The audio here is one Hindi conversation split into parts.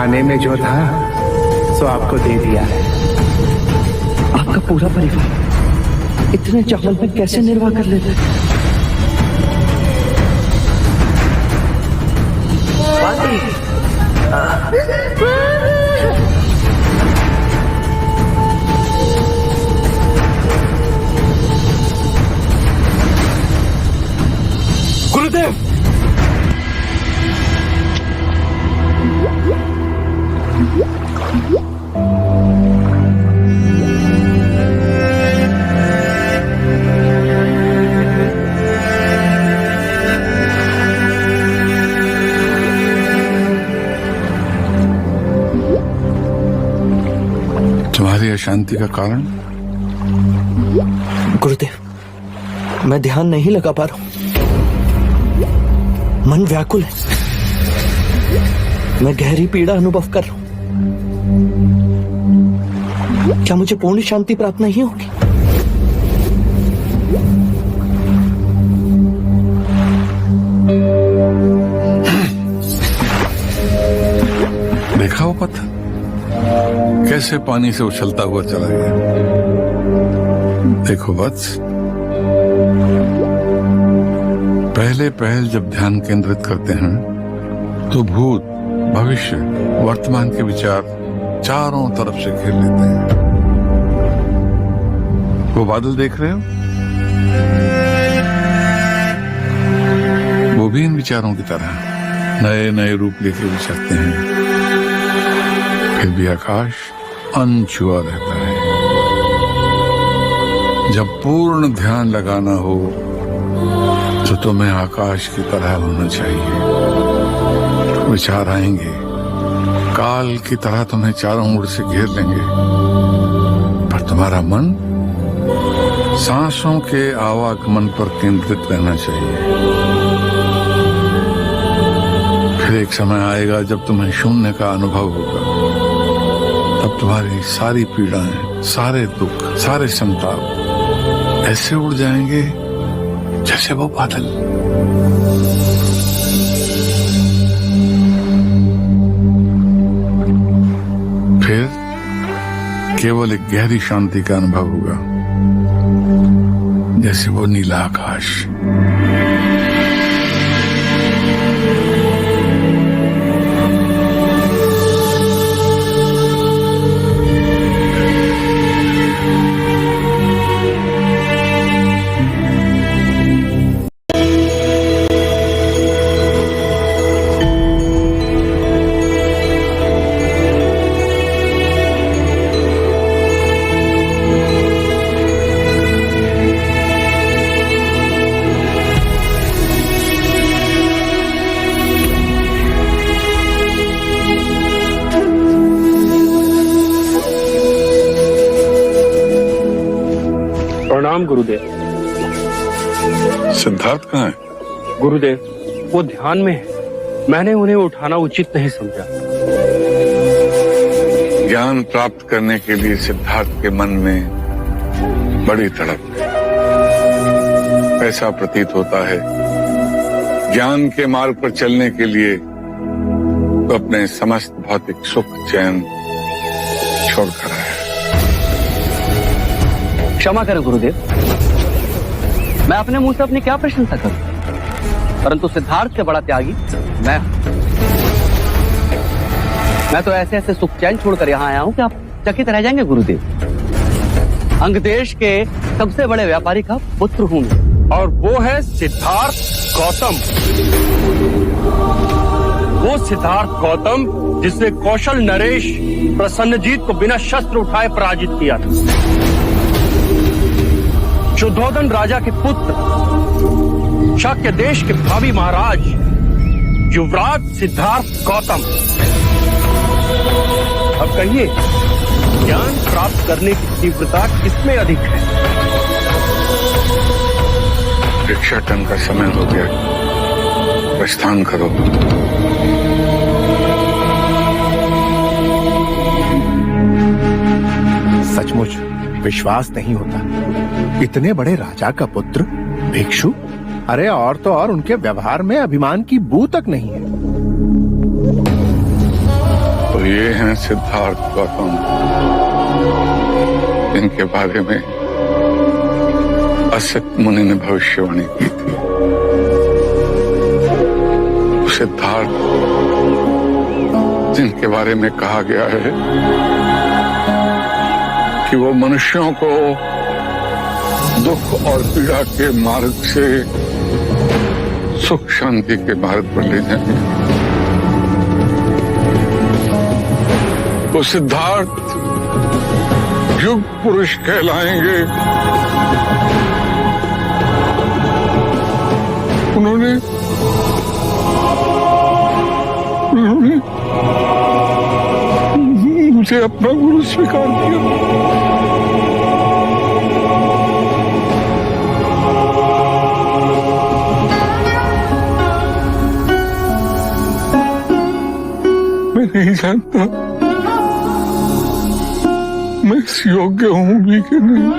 पाने में जो था सो आपको दे दिया है। आपका पूरा परिवार इतने चावल में कैसे निर्वाह कर लेते? गुरुदेव, तुम्हारी अशांति का कारण? गुरुदेव, मैं ध्यान नहीं लगा पा रहा हूं। मन व्याकुल है। मैं गहरी पीड़ा अनुभव कर रहा हूं। क्या मुझे पूर्ण शांति प्राप्त नहीं होगी? देखा वो पत्थर कैसे पानी से उछलता हुआ चला गया। देखो वत्स, पहले पहल जब ध्यान केंद्रित करते हैं तो भूत, भविष्य, वर्तमान के विचार चारों तरफ से घेर लेते हैं। वो बादल देख रहे हो? वो भी इन विचारों की तरह नए नए रूप लेके विचरते हैं। फिर भी आकाश अनछुआ रहता है। जब पूर्ण ध्यान लगाना हो तो तुम्हें आकाश की तरह होना चाहिए। विचार आएंगे, काल की तरह तुम्हें चारों ओर से घेर लेंगे, पर तुम्हारा मन सांसों के आवागमन पर केंद्रित रहना चाहिए। फिर एक समय आएगा जब तुम्हें शून्य का अनुभव होगा। तब तुम्हारी सारी पीड़ाएं, सारे दुख, सारे संताप ऐसे उड़ जाएंगे जैसे वो बादल। फिर केवल एक गहरी शांति का अनुभव होगा, जैसे वो नीला आकाश। प्रणाम गुरुदेव। सिद्धार्थ कहाँ है? गुरुदेव, वो ध्यान में है। मैंने उन्हें उठाना उचित नहीं समझा। ज्ञान प्राप्त करने के लिए सिद्धार्थ के मन में बड़ी तड़प है। ऐसा प्रतीत होता है ज्ञान के मार्ग पर चलने के लिए तो अपने समस्त भौतिक सुख चैन छोड़कर आया। क्षमा करें गुरुदेव, मैं अपने मुंह से अपनी क्या प्रशंसा करूं, परंतु सिद्धार्थ से बड़ा त्यागी मैं तो ऐसे ऐसे सुख चैन छोड़कर यहाँ आया हूं कि आप चकित रह जाएंगे गुरुदेव। अंग देश के सबसे बड़े व्यापारी का पुत्र हूं मैं। और वो है सिद्धार्थ गौतम। वो सिद्धार्थ गौतम जिसने कौशल नरेश प्रसन्नजीत को बिना शस्त्र उठाए पराजित किया था। शुद्धोधन राजा के पुत्र, शाक्य देश के भावी महाराज, युवराज सिद्धार्थ गौतम। अब कहिए, ज्ञान प्राप्त करने की तीव्रता किसमें अधिक है? भिक्षाटन का समय हो गया, प्रस्थान करो। सचमुच विश्वास नहीं होता, इतने बड़े राजा का पुत्र भिक्षु। अरे और तो और उनके व्यवहार में अभिमान की बू तक नहीं है। तो ये हैं सिद्धार्थ गौतम, इनके बारे में असित मुनि ने भविष्यवाणी की थी। सिद्धार्थ जिनके बारे में कहा गया है कि वो मनुष्यों को दुख और पीड़ा के मार्ग से सुख शांति के मार्ग पर ले जाएंगे। वो सिद्धार्थ युग पुरुष कहलाएंगे। उन्होंने मुझे अपना गुरु स्वीकार किया। मैं नहीं जानता मैं इस योग्य हूं भी कि नहीं।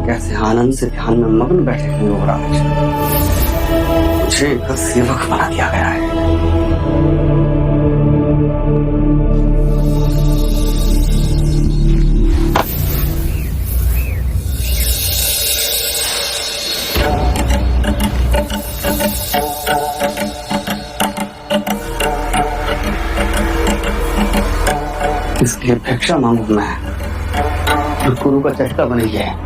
कैसे आनंद से ध्यान में मग्न बैठे हैं युवराज। मुझे इनका सेवक बना दिया गया है। इसलिए भिक्षा मांगू मैं, जो गुरु का चटका बन गया है।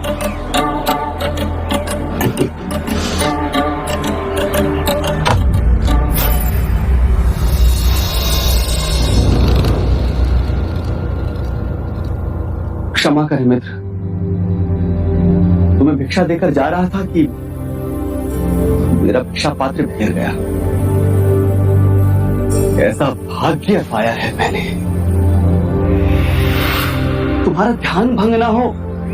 क्षमा करें मित्र, तुम्हें भिक्षा देकर जा रहा था कि मेरा भिक्षा पात्र गिर गया। ऐसा भाग्य पाया है मैंने। तुम्हारा ध्यान भंग ना हो,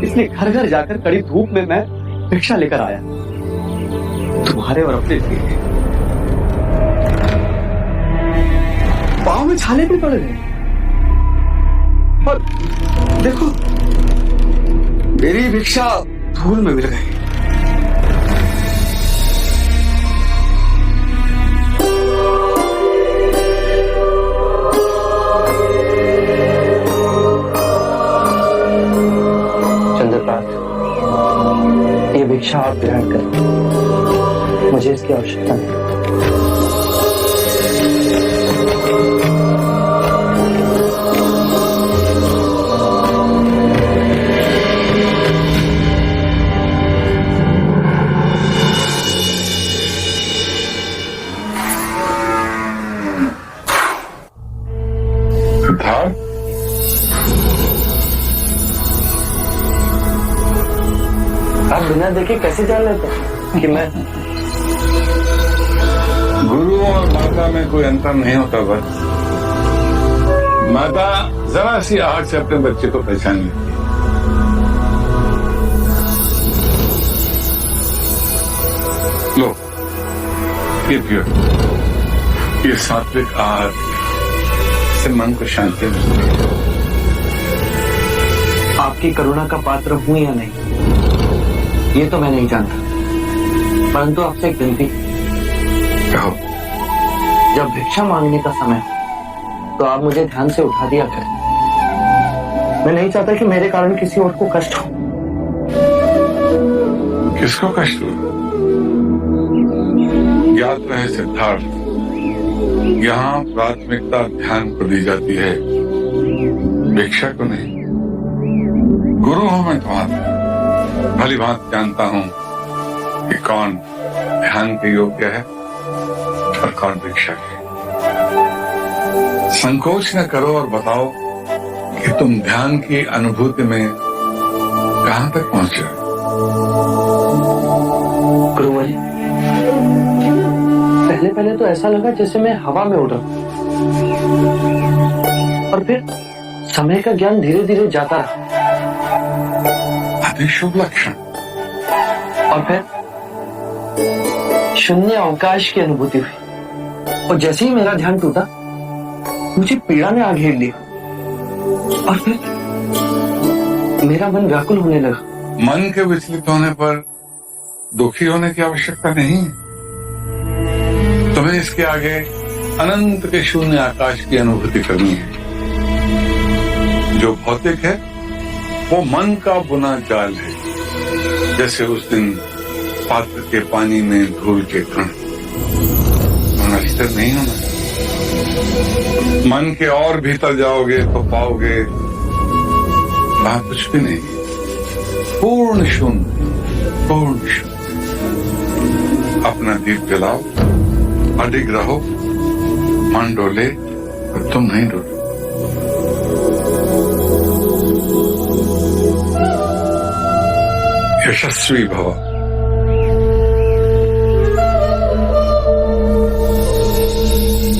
इसलिए घर घर जाकर कड़ी धूप में मैं भिक्षा लेकर आया, तुम्हारे और अपने लिए। पांव में छाले भी पड़ गए और देखो मेरी भिक्षा धूल में मिल गई। चंद्रपात, ये भिक्षा आप ग्रहण करें, मुझे इसकी आवश्यकता नहीं। आप बिना देखे कैसे जान लेते हैं कि मैं गुरु और माता में कोई अंतर नहीं होता। बस माता जरा सी आहट से अपने बच्चे को पहचान लेती है। लो ये पियो, ये सात्विक आहार से मन को शांति मिलती है। आपकी करुणा का पात्र हूं या नहीं ये तो मैं नहीं जानता, परंतु आपसे एक विनती। कहो। जब भिक्षा मांगने का समय तो आप मुझे ध्यान से उठा दिया करें। मैं नहीं चाहता कि मेरे कारण किसी और को कष्ट हो। किसको कष्ट हो? ज्ञात रहे सिद्धार्थ, यहाँ प्राथमिकता ध्यान को दी जाती है, भिक्षा को नहीं। गुरु हूं मैं तुम्हारा, भली बात जानता हूं कि कौन ध्यान के योग्य है और कौन भिक्षा के। संकोच न करो और बताओ कि तुम ध्यान की अनुभूति में कहां तक पहुंचे। गुरुजी, पहले तो ऐसा लगा जैसे मैं हवा में उड़ रहा हूं, और फिर समय का ज्ञान धीरे धीरे जाता रहा। अति शुभ लक्षण। और फिर शून्य अवकाश की अनुभूति हुई और जैसे ही मेरा ध्यान टूटा मुझे पीड़ा ने आ घेर लिया और फिर मेरा मन व्याकुल होने लगा। मन के विचलित होने पर दुखी होने की आवश्यकता नहीं है। तुम्हें इसके आगे अनंत के शून्य आकाश की अनुभूति करनी है। जो भौतिक है वो मन का बुना जाल है, जैसे उस दिन पात्र के पानी में धूल के कण। स्थिर नहीं होना। मन के और भीतर जाओगे तो पाओगे वहां कुछ भी नहीं, पूर्ण शून्य, पूर्ण शून्य। अपना दीप जलाओ, अडिग रहो, मन डोले और तुम नहीं डोले। यशस्वी भव।